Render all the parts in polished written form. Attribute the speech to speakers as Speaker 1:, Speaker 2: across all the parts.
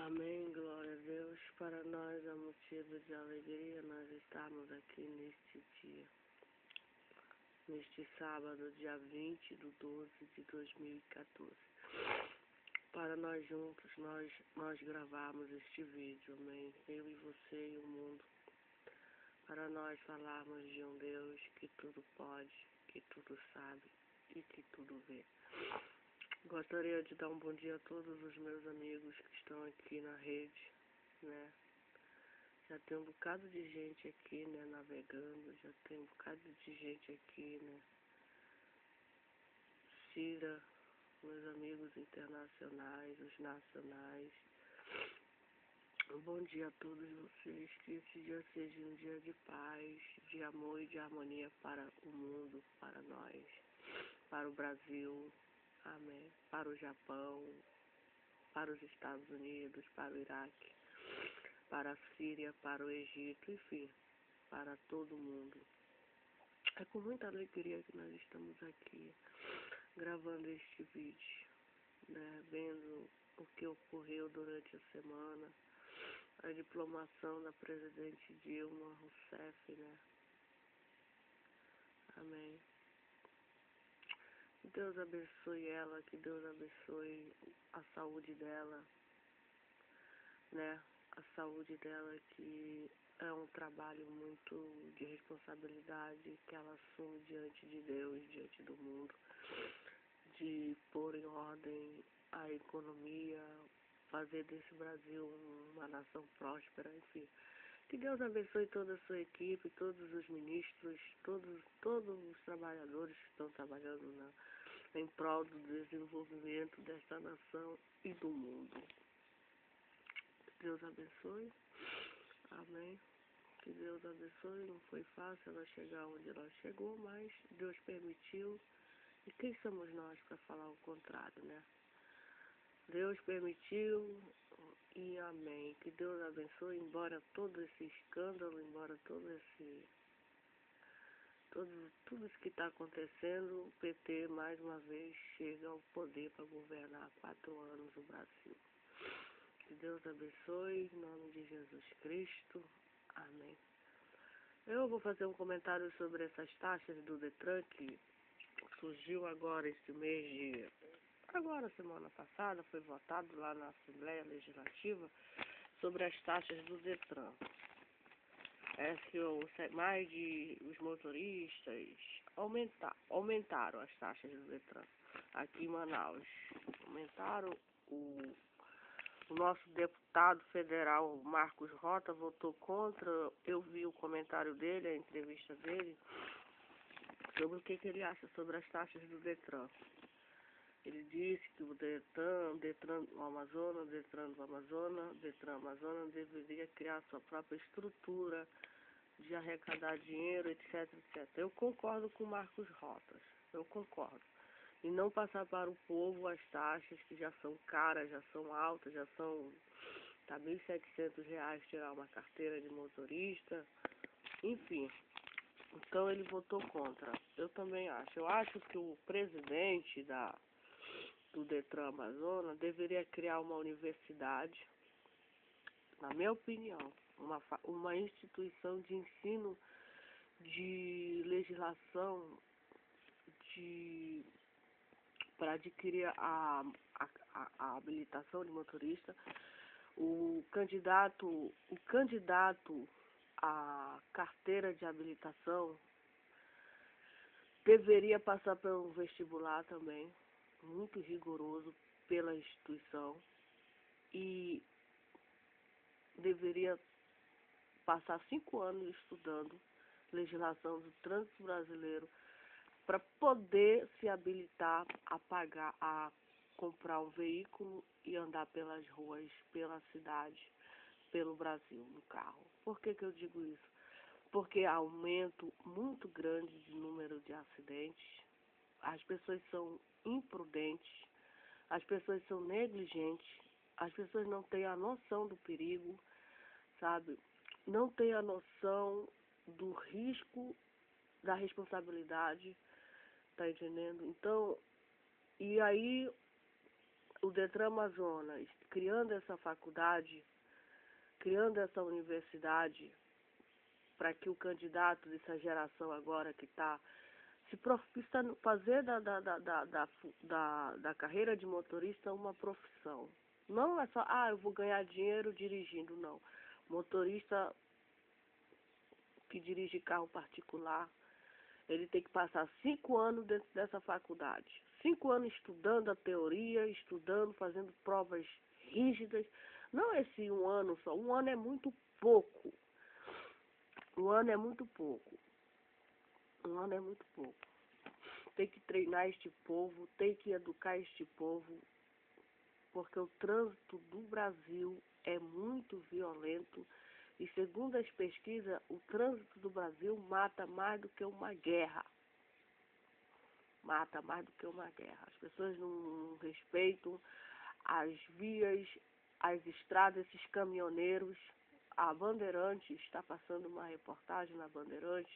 Speaker 1: Amém, glória a Deus. Para nós é motivo de alegria nós estarmos aqui neste dia, neste sábado, dia 20/12/2014. Para nós juntos, nós gravarmos este vídeo, amém? Eu e você e o mundo. Para nós falarmos de um Deus que tudo pode, que tudo sabe e que tudo vê. Gostaria de dar um bom dia a todos os meus amigos que estão aqui na rede, né? Já tem um bocado de gente aqui, né, navegando, já tem um bocado de gente aqui, né? Cira, meus amigos internacionais, os nacionais. Um bom dia a todos vocês, que esse dia seja um dia de paz, de amor e de harmonia para o mundo, para nós, para o Brasil, amém, para o Japão, para os Estados Unidos, para o Iraque, para a Síria, para o Egito, enfim, para todo mundo. É com muita alegria que nós estamos aqui gravando este vídeo, né, vendo o que ocorreu durante a semana, a diplomação da presidente Dilma Rousseff, né? Amém. Que Deus abençoe ela, que Deus abençoe a saúde dela, né? A saúde dela, que é um trabalho muito de responsabilidade que ela assume diante de Deus, diante do mundo, de pôr em ordem a economia, fazer desse Brasil uma nação próspera, enfim. Que Deus abençoe toda a sua equipe, todos os ministros, todos os trabalhadores que estão trabalhando em prol do desenvolvimento desta nação e do mundo. Que Deus abençoe. Amém. Que Deus abençoe. Não foi fácil ela chegar onde ela chegou, mas Deus permitiu. E quem somos nós para falar o contrário, né? Deus permitiu e amém. Que Deus abençoe, embora todo esse escândalo, embora tudo isso que está acontecendo, o PT mais uma vez chega ao poder para governar há 4 anos o Brasil. Que Deus abençoe, em nome de Jesus Cristo. Amém. Eu vou fazer um comentário sobre essas taxas do Detran que surgiu agora esse mês de... Agora, semana passada, foi votado lá na Assembleia Legislativa sobre as taxas do Detran. É que mais de os motoristas aumentaram as taxas do Detran aqui em Manaus. Aumentaram. O nosso deputado federal, Marcos Rota, votou contra. Eu vi o comentário dele, a entrevista dele, sobre o que ele acha sobre as taxas do Detran. Ele disse que o Detran do Amazonas deveria criar sua própria estrutura de arrecadar dinheiro, etc, etc. Eu concordo com o Marcos Rotas, eu concordo. E não passar para o povo as taxas que já são caras, já são altas, já são... Tá R$ 1.700 tirar uma carteira de motorista, enfim. Então ele votou contra. Eu também acho. Eu acho que o presidente do Detran Amazonas deveria criar uma universidade, na minha opinião, uma instituição de ensino de legislação para adquirir a habilitação de motorista. O candidato à carteira de habilitação deveria passar por um vestibular também, muito rigoroso pela instituição, e deveria passar 5 anos estudando legislação do trânsito brasileiro para poder se habilitar a comprar um veículo e andar pelas ruas, pela cidade, pelo Brasil, no carro. Por que eu digo isso? Porque há aumento muito grande de número de acidentes, as pessoas são imprudentes, as pessoas são negligentes, as pessoas não têm a noção do perigo, sabe? Não têm a noção do risco, da responsabilidade, tá entendendo? Então, e aí o Detran Amazonas, criando essa faculdade, criando essa universidade, para que o candidato dessa geração agora que está se fazer da carreira de motorista uma profissão. Não é só, eu vou ganhar dinheiro dirigindo, não. Motorista que dirige carro particular, ele tem que passar 5 anos dentro dessa faculdade. 5 anos estudando a teoria, estudando, fazendo provas rígidas. Não esse 1 ano só. 1 ano é muito pouco. 1 ano é muito pouco. 1 ano é muito pouco. Tem que treinar este povo, tem que educar este povo, porque o trânsito do Brasil é muito violento. E segundo as pesquisas, o trânsito do Brasil mata mais do que uma guerra. Mata mais do que uma guerra. As pessoas não respeitam as vias, as estradas, esses caminhoneiros. A Bandeirantes está passando uma reportagem na Bandeirantes,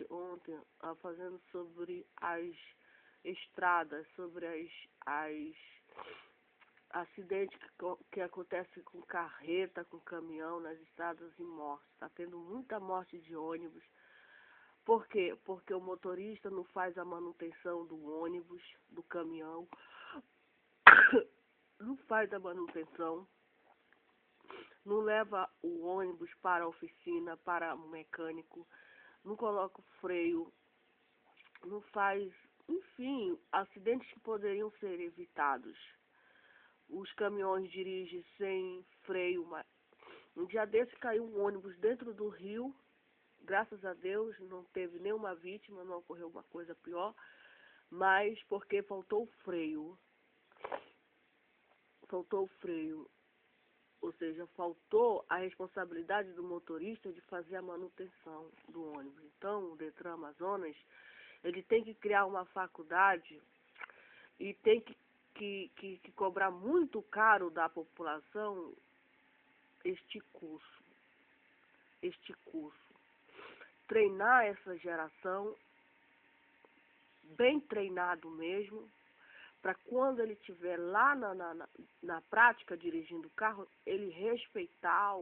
Speaker 1: ontem, fazendo sobre as estradas, sobre as acidentes que acontecem com carreta, com caminhão nas estradas e mortes. Está tendo muita morte de ônibus. Por quê? Porque o motorista não faz a manutenção do ônibus, do caminhão, não faz a manutenção, não leva o ônibus para a oficina, para o mecânico, não coloca o freio, não faz, enfim, acidentes que poderiam ser evitados. Os caminhões dirigem sem freio. Um dia desse caiu um ônibus dentro do rio. Graças a Deus não teve nenhuma vítima, não ocorreu uma coisa pior. Mas porque faltou o freio. Faltou o freio. Ou seja, faltou a responsabilidade do motorista de fazer a manutenção do ônibus. Então, o Detran Amazonas, ele tem que criar uma faculdade e tem que cobrar muito caro da população este curso. Treinar essa geração, bem treinado mesmo, para quando ele estiver lá na prática dirigindo o carro, ele respeitar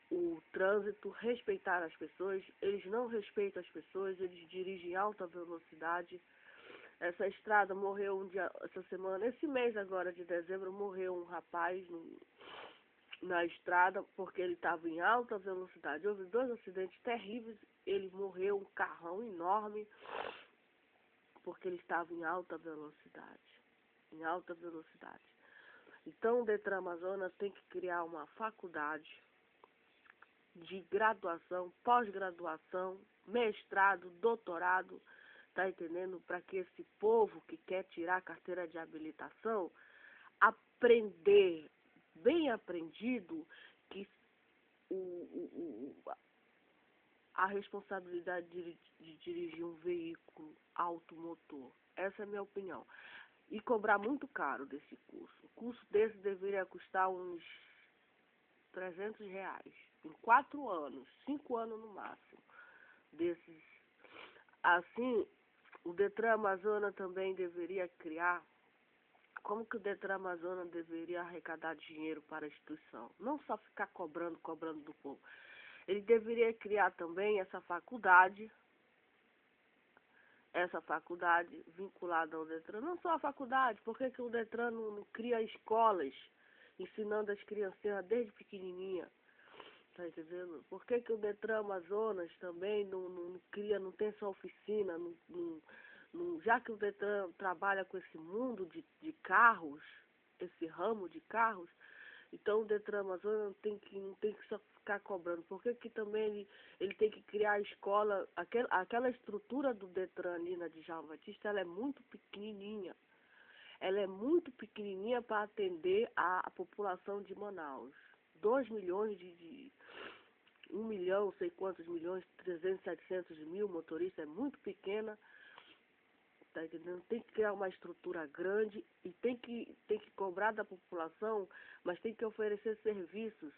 Speaker 1: o trânsito, respeitar as pessoas. Eles não respeitam as pessoas, eles dirigem em alta velocidade. Essa estrada morreu um dia, essa semana, esse mês agora de dezembro, morreu um rapaz na estrada porque ele estava em alta velocidade. Houve 2 acidentes terríveis, ele morreu, um carrão enorme, porque ele estava em alta velocidade. Em alta velocidade. Então o Detran Amazonas tem que criar uma faculdade de graduação, pós-graduação, mestrado, doutorado, tá entendendo? Para que esse povo que quer tirar a carteira de habilitação aprender, bem aprendido, que a responsabilidade de dirigir um veículo automotor. Essa é a minha opinião. E cobrar muito caro desse curso. O curso desse deveria custar uns R$300. Em 4 anos, 5 anos no máximo. Desses. Assim, o Detran Amazonas também deveria criar. Como que o Detran Amazonas deveria arrecadar dinheiro para a instituição? Não só ficar cobrando do povo. Ele deveria criar também essa faculdade vinculada ao Detran. Não só a faculdade, por que o Detran não cria escolas ensinando as criancinhas desde pequenininha? Tá entendendo? Por que o Detran Amazonas também não cria, não tem sua oficina, já que o Detran trabalha com esse mundo de carros, esse ramo de carros, então o Detran Amazonas não tem que só ficar cobrando. Por que também ele tem que criar a escola, aquela estrutura do Detran ali na Djalma Batista, ela é muito pequenininha. Ela é muito pequenininha para atender a população de Manaus. 2 milhões 1 milhão, sei quantos milhões, 300, 700 mil motoristas, é muito pequena. Tá entendendo? Tem que criar uma estrutura grande e tem que cobrar da população, mas tem que oferecer serviços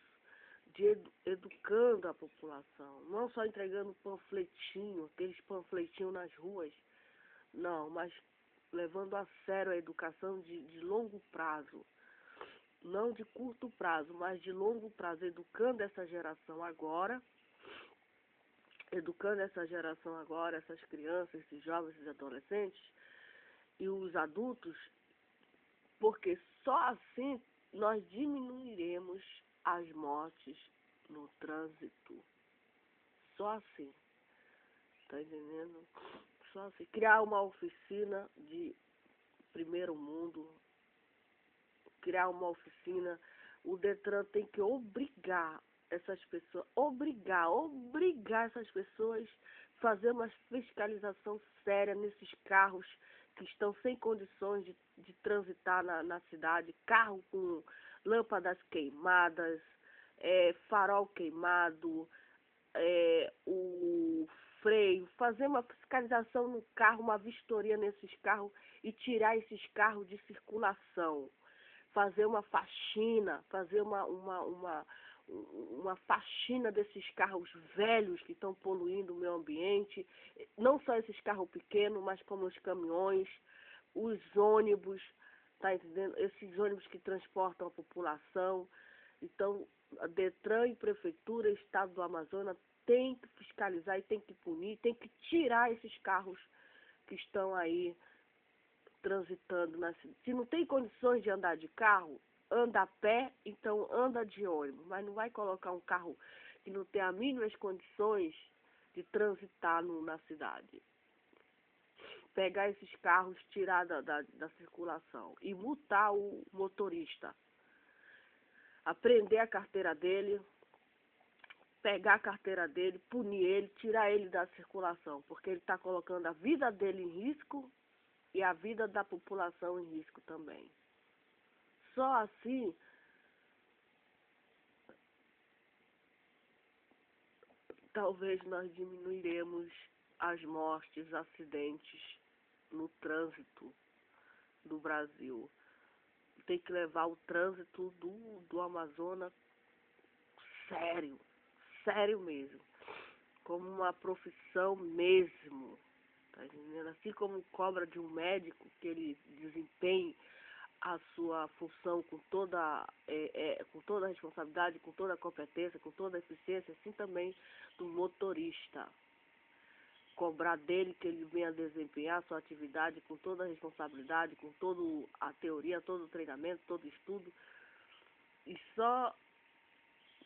Speaker 1: educando a população. Não só entregando panfletinho, aqueles panfletinhos nas ruas. Não, mas levando a sério a educação de longo prazo, não de curto prazo, mas de longo prazo, educando essa geração agora, essas crianças, esses jovens, esses adolescentes e os adultos, porque só assim nós diminuiremos as mortes no trânsito. Só assim, tá entendendo? Só assim, criar uma oficina de primeiro mundo, criar uma oficina, o Detran tem que obrigar essas pessoas, obrigar essas pessoas a fazer uma fiscalização séria nesses carros que estão sem condições de transitar na cidade, carro com lâmpadas queimadas, farol queimado, o freio, fazer uma fiscalização no carro, uma vistoria nesses carros e tirar esses carros de circulação. Fazer uma faxina, fazer uma faxina desses carros velhos que estão poluindo o meio ambiente, não só esses carros pequenos, mas como os caminhões, os ônibus, tá entendendo? Esses ônibus que transportam a população. Então, a Detran e Prefeitura, Estado do Amazonas, tem que fiscalizar e tem que punir, tem que tirar esses carros que estão aí transitando na cidade. Se não tem condições de andar de carro, anda a pé, então anda de ônibus, mas não vai colocar um carro que não tem as mínimas condições de transitar na cidade. Pegar esses carros, tirar da circulação e multar o motorista. Apreender a carteira dele, pegar a carteira dele, punir ele, tirar ele da circulação, porque ele está colocando a vida dele em risco e a vida da população em risco também. Só assim talvez nós diminuiremos as mortes, acidentes no trânsito do Brasil. Tem que levar o trânsito do Amazonas sério, sério mesmo, como uma profissão mesmo, tá entendendo? Assim como cobra de um médico que ele desempenhe a sua função com toda a responsabilidade, com toda a competência, com toda a eficiência, assim também do motorista. Cobrar dele que ele venha desempenhar a sua atividade com toda a responsabilidade, com toda a teoria, todo o treinamento, todo o estudo, e só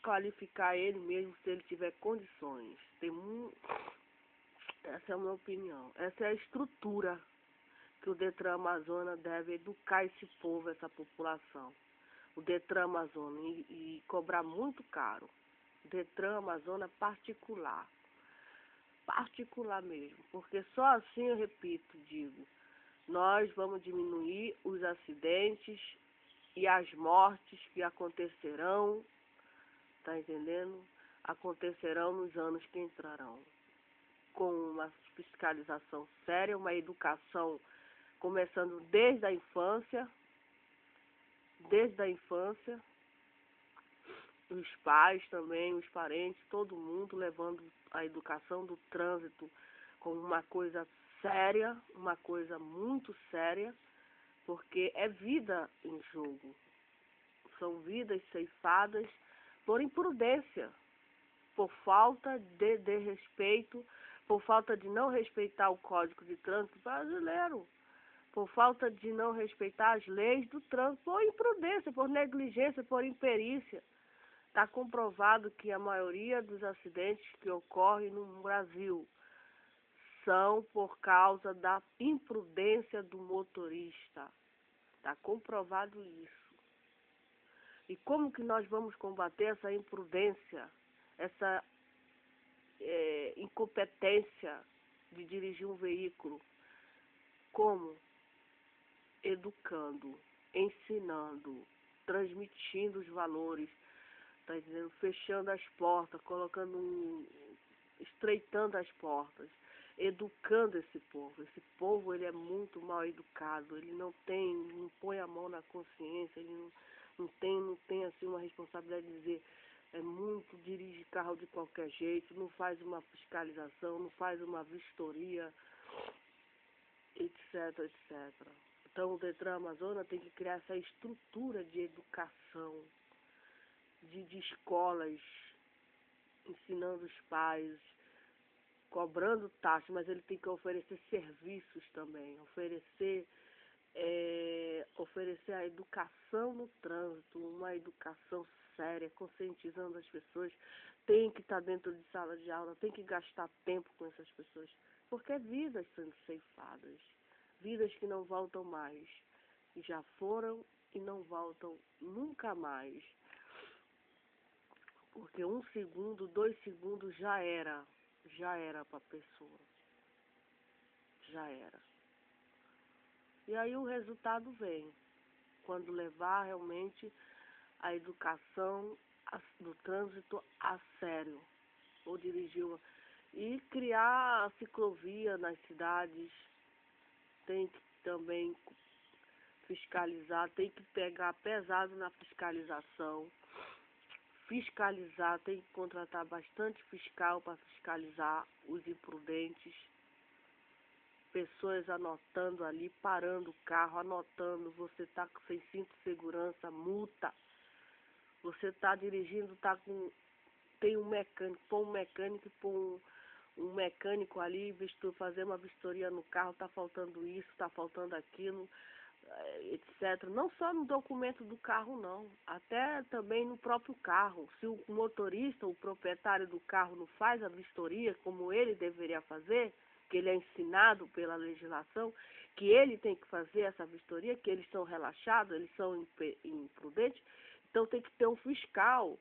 Speaker 1: qualificar ele mesmo se ele tiver condições. Essa é a minha opinião. Essa é a estrutura que o Detran Amazonas deve educar esse povo, essa população. O Detran Amazonas e cobrar muito caro. Detran Amazonas particular. Particular mesmo. Porque só assim, eu repito, digo, nós vamos diminuir os acidentes e as mortes que acontecerão, tá entendendo? Acontecerão nos anos que entrarão. Com uma fiscalização séria, uma educação começando desde a infância, os pais também, os parentes, todo mundo levando a educação do trânsito como uma coisa séria, uma coisa muito séria, porque é vida em jogo. São vidas ceifadas por imprudência, por falta de respeito, por falta de não respeitar o Código de Trânsito brasileiro, por falta de não respeitar as leis do trânsito, por imprudência, por negligência, por imperícia. Está comprovado que a maioria dos acidentes que ocorrem no Brasil são por causa da imprudência do motorista. Está comprovado isso. E como que nós vamos combater essa imprudência, essa incompetência de dirigir um veículo? Como? Educando, ensinando, transmitindo os valores, tá entendendo? Fechando as portas, estreitando as portas, educando esse povo. Esse povo, ele é muito mal educado, ele não põe a mão na consciência, ele não tem assim uma responsabilidade de dizer, dirige carro de qualquer jeito, não faz uma fiscalização, não faz uma vistoria. etc, etc. Então o Detran Amazonas tem que criar essa estrutura de educação, de escolas, ensinando os pais, cobrando taxas, mas ele tem que oferecer serviços também, oferecer a educação no trânsito, uma educação séria, conscientizando as pessoas. Tem que estar dentro de sala de aula, tem que gastar tempo com essas pessoas, porque vidas sendo ceifadas, vidas que não voltam mais, e já foram e não voltam nunca mais, porque 1 segundo, 2 segundos já era para a pessoa, já era. E aí o resultado vem, quando levar realmente a educação do trânsito a sério, ou dirigir e criar a ciclovia nas cidades, tem que também fiscalizar, tem que pegar pesado na fiscalizar, tem que contratar bastante fiscal para fiscalizar os imprudentes, pessoas anotando ali, parando o carro, anotando, você está sem cinto de segurança, multa, você está dirigindo, tem um mecânico, põe um mecânico ali, fazer uma vistoria no carro, está faltando isso, está faltando aquilo, etc. Não só no documento do carro, não, até também no próprio carro. Se o motorista, o proprietário do carro não faz a vistoria como ele deveria fazer, que ele é ensinado pela legislação, que ele tem que fazer essa vistoria, que eles são relaxados, eles são imprudentes, então tem que ter um fiscal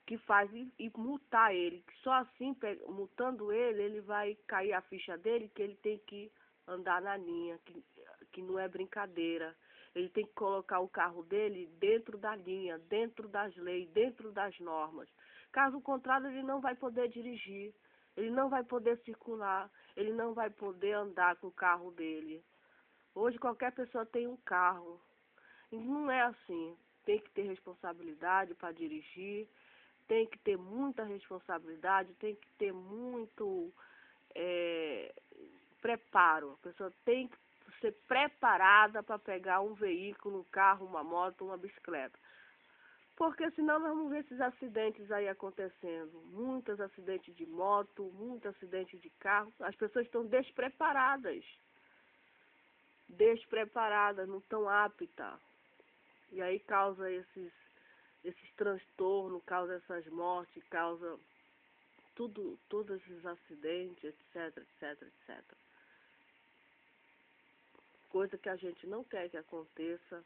Speaker 1: que faz e multar ele, que só assim, multando ele vai cair a ficha dele, que ele tem que andar na linha, que não é brincadeira. Ele tem que colocar o carro dele dentro da linha, dentro das leis, dentro das normas. Caso contrário, ele não vai poder dirigir, ele não vai poder circular, ele não vai poder andar com o carro dele. Hoje qualquer pessoa tem um carro. E não é assim. Tem que ter responsabilidade para dirigir, tem que ter muita responsabilidade, tem que ter muito preparo. A pessoa tem que ser preparada para pegar um veículo, um carro, uma moto, uma bicicleta. Porque senão nós vamos ver esses acidentes aí acontecendo. Muitos acidentes de moto, muitos acidentes de carro. As pessoas estão despreparadas. Não estão aptas. E aí causa esses transtornos, causa essas mortes, causa todos esses acidentes, etc, etc, etc. Coisa que a gente não quer que aconteça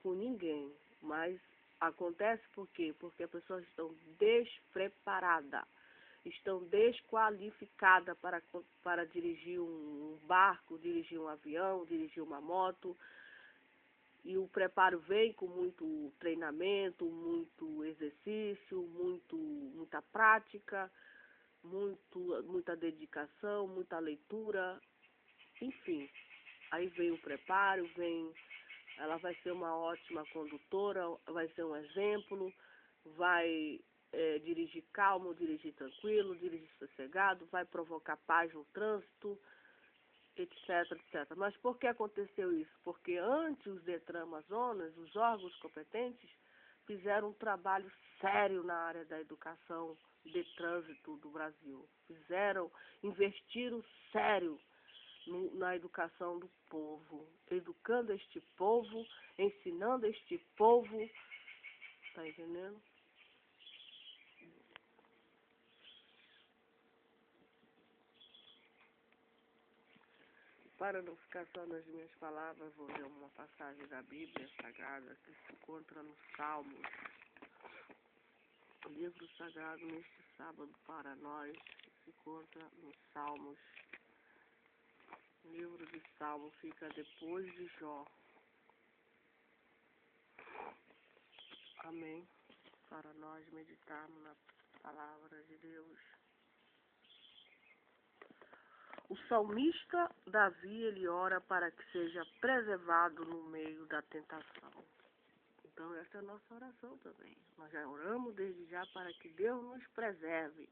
Speaker 1: com ninguém, mas acontece por quê? Porque as pessoas estão despreparadas, estão desqualificadas para dirigir um barco, dirigir um avião, dirigir uma moto. E o preparo vem com muito treinamento, muito exercício, muita prática, muita dedicação, muita leitura, enfim. Aí vem o preparo, ela vai ser uma ótima condutora, vai ser um exemplo, vai dirigir calmo, dirigir tranquilo, dirigir sossegado, vai provocar paz no trânsito, etc, etc. Mas por que aconteceu isso? Porque antes os Detran Amazonas, os órgãos competentes, fizeram um trabalho sério na área da educação de trânsito do Brasil. Investiram sério na educação do povo, educando este povo, ensinando este povo, tá entendendo? Para não ficar só nas minhas palavras, vou ler uma passagem da Bíblia Sagrada que se encontra nos Salmos. O livro sagrado neste sábado para nós se encontra nos Salmos. O livro de Salmos fica depois de Jó. Amém. Para nós meditarmos na palavra de Deus. O salmista Davi, ele ora para que seja preservado no meio da tentação. Então essa é a nossa oração também. Nós já oramos desde já para que Deus nos preserve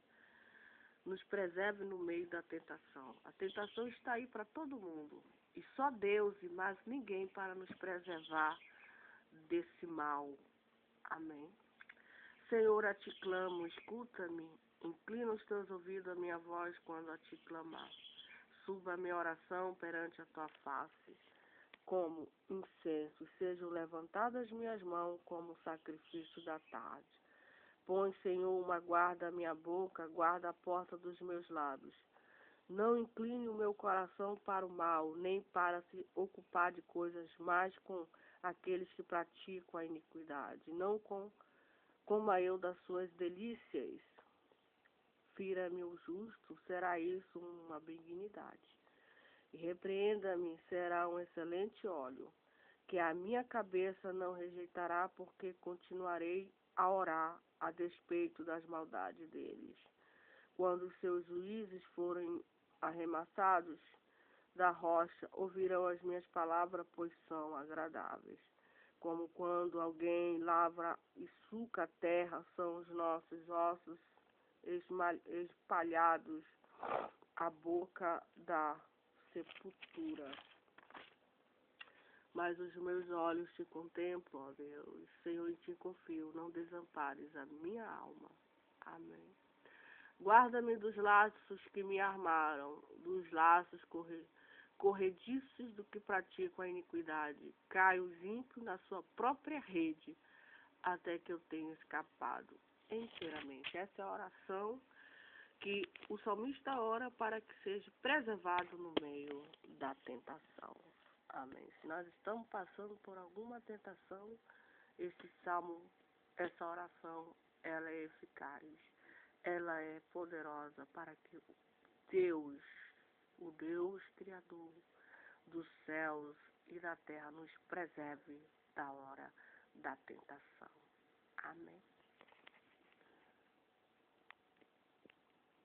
Speaker 1: nos preserve no meio da tentação. A tentação está aí para todo mundo. E só Deus e mais ninguém para nos preservar desse mal. Amém. Senhor, a ti clamo, escuta-me. Inclina os teus ouvidos à minha voz quando a ti clamar. Suba a minha oração perante a tua face. Como incenso, sejam levantadas as minhas mãos como sacrifício da tarde. Põe, Senhor, uma guarda à minha boca, guarda a porta dos meus lábios. Não incline o meu coração para o mal, nem para se ocupar de coisas más com aqueles que praticam a iniquidade. Não coma eu das suas delícias. Fira-me o justo, será isso uma benignidade. E repreenda-me, será um excelente óleo, que a minha cabeça não rejeitará, porque continuarei a orar a despeito das maldades deles. Quando os seus juízes forem arremessados da rocha, ouvirão as minhas palavras, pois são agradáveis. Como quando alguém lavra e suca a terra, são os nossos ossos espalhados à boca da sepultura. Mas os meus olhos te contemplam, ó Deus. Senhor, em ti confio, não desampares a minha alma. Amém. Guarda-me dos laços que me armaram, dos laços corrediços do que praticam a iniquidade. Caio os ímpios na sua própria rede, até que eu tenha escapado inteiramente. Essa é a oração que o salmista ora para que seja preservado no meio da tentação. Amém. Se nós estamos passando por alguma tentação, esse salmo, essa oração, ela é eficaz. Ela é poderosa para que Deus, o Deus Criador dos céus e da terra, nos preserve da hora da tentação.